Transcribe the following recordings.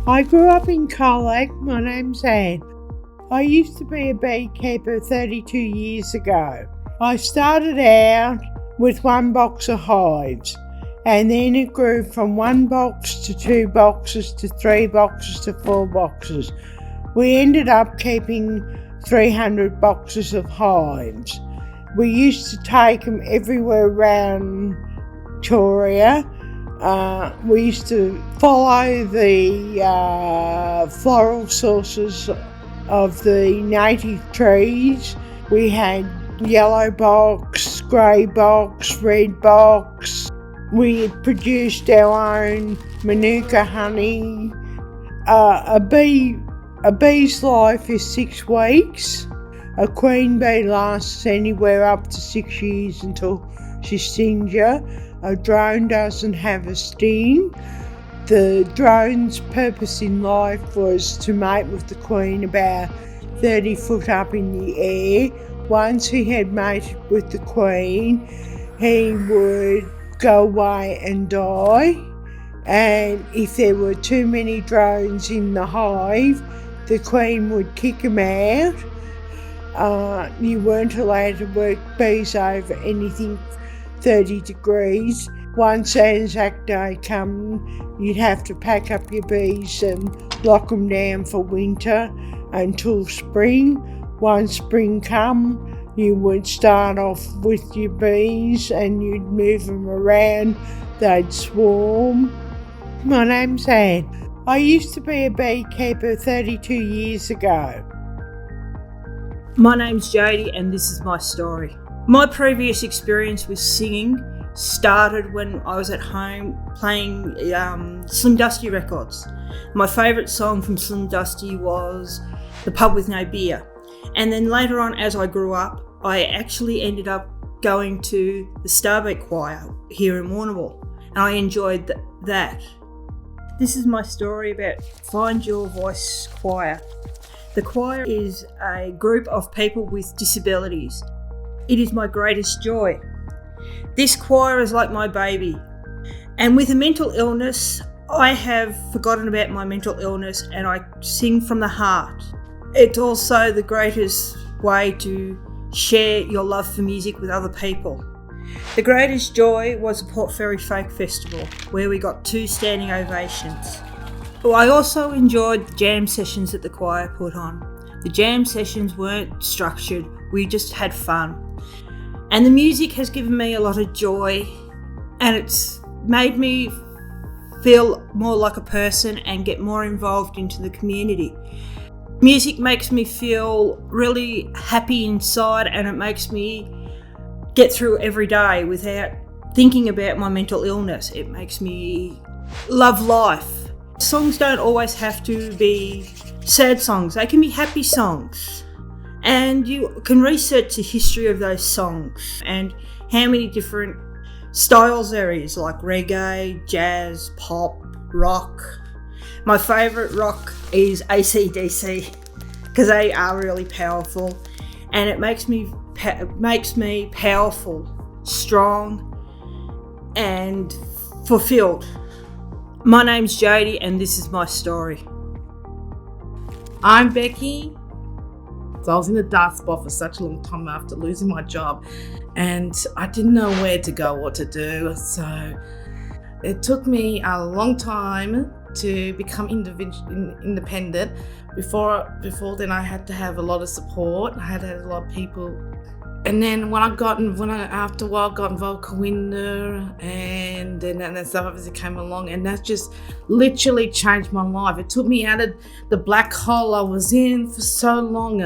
I grew up in Colac. My name's Anne. I used to be a beekeeper 32 years ago. I started out with 1 box of hives, and then it grew from 1 box to 2 boxes to 3 boxes to 4 boxes. We ended up keeping 300 boxes of hives. We used to take them everywhere around Victoria. We used to follow the floral sources of the native trees. We had yellow box, grey box, red box. We produced our own manuka honey. A bee's life is 6 weeks. A queen bee lasts anywhere up to 6 years until she stings you. A drone doesn't have a sting. The drone's purpose in life was to mate with the queen about 30 foot up in the air. Once he had mated with the queen, he would go away and die. And if there were too many drones in the hive, the queen would kick him out. You weren't allowed to work bees over anything 30 degrees. Once Anzac Day come, you'd have to pack up your bees and lock them down for winter until spring. Once spring come, you would start off with your bees and you'd move them around. They'd swarm. My name's Anne. I used to be a beekeeper 32 years ago. My name's Jodie and this is my story. My previous experience with singing started when I was at home playing Slim Dusty records. My favourite song from Slim Dusty was The Pub With No Beer. And then later on, as I grew up, I actually ended up going to the Starbeat Choir here in Warrnambool, and I enjoyed that. This is my story about Find Your Voice Choir. The choir is a group of people with disabilities. It is my greatest joy. This choir is like my baby. And with a mental illness, I have forgotten about my mental illness and I sing from the heart. It's also the greatest way to share your love for music with other people. The greatest joy was the Port Fairy Folk Festival, where we got 2 standing ovations. I also enjoyed the jam sessions that the choir put on. The jam sessions weren't structured, we just had fun. And the music has given me a lot of joy, and it's made me feel more like a person and get more involved into the community. Music makes me feel really happy inside, and it makes me get through every day without thinking about my mental illness. It makes me love life. Songs don't always have to be sad songs, they can be happy songs. And you can research the history of those songs and how many different styles there is, like reggae, jazz, pop, rock. My favourite rock is AC/DC because they are really powerful, and it makes me powerful, strong and fulfilled. My name's Jodie and this is my story. I'm Becky. So I was in a dark spot for such a long time after losing my job, and I didn't know where to go, what to do. So it took me a long time to become independent. Before then, I had to have a lot of support. I had to have a lot of people. And then after a while got involved with Kawinda, and then stuff obviously came along, and that just literally changed my life. It took me out of the black hole I was in for so long.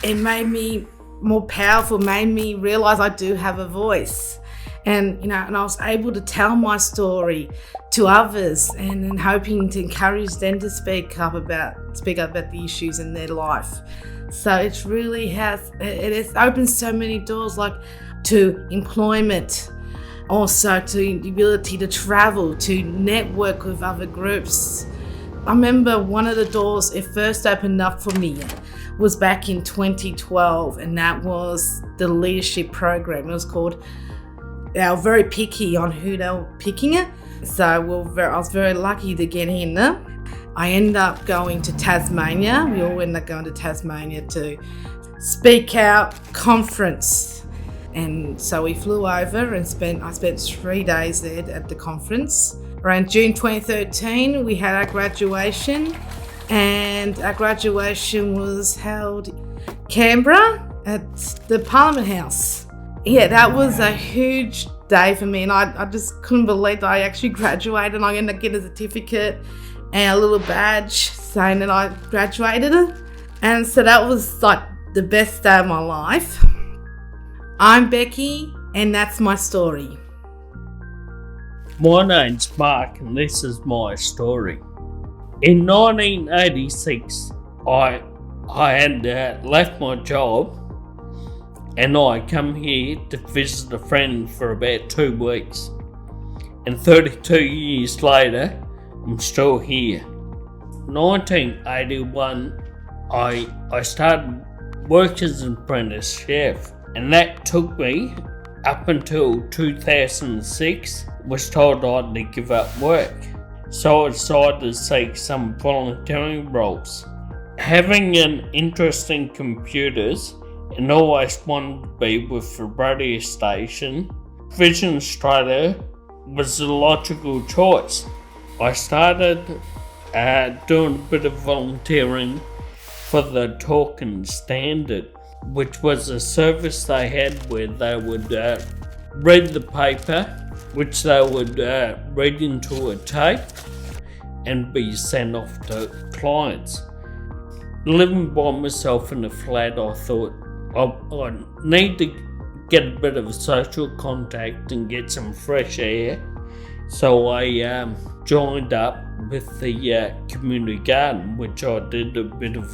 It made me more powerful, made me realise I do have a voice. And I was able to tell my story to others, and hoping to encourage them to speak up about the issues in their life. So it has opened so many doors, like to employment, also to the ability to travel, to network with other groups. I remember one of the doors it first opened up for me was back in 2012, and that was the leadership program. It was called, they were very picky on who they were picking it, so I was very lucky to get in. I ended up going to Tasmania. We all ended up going to Tasmania to speak out conference. And so we flew over and I spent 3 days there at the conference. Around June 2013, we had our graduation, and our graduation was held in Canberra at the Parliament House. Yeah, that was a huge day for me, and I just couldn't believe that I actually graduated. I ended up getting a certificate and a little badge saying that I graduated. And so that was like the best day of my life. I'm Becky, and that's my story. My name's Mark, and this is my story. In 1986, I had left my job, and I come here to visit a friend for about 2 weeks. And 32 years later, I'm still here. 1981, I started work as an apprentice chef, and that took me up until 2006. Was told I had to give up work, so I decided to seek some volunteering roles. Having an interest in computers and always wanted to be with the radio station, Vision Australia was the logical choice. I started doing a bit of volunteering for the Talking Standard, which was a service they had where they would read the paper, which they would read into a tape and be sent off to clients. Living by myself in a flat, I thought I need to get a bit of social contact and get some fresh air. So I joined up with the community garden, which I did a bit of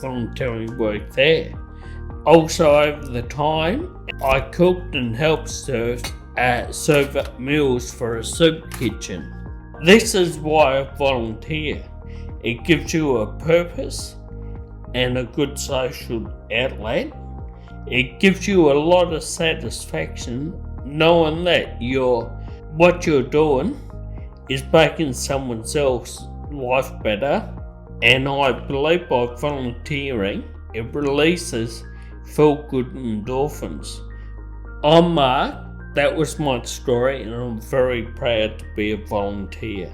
volunteering work there. Also, over the time, I cooked and helped serve up meals for a soup kitchen. This is why I volunteer. It gives you a purpose and a good social outlet. It gives you a lot of satisfaction knowing that what you're doing is making someone else's life better. And I believe by volunteering, it releases feel-good endorphins. I'm Mark. That was my story, and I'm very proud to be a volunteer.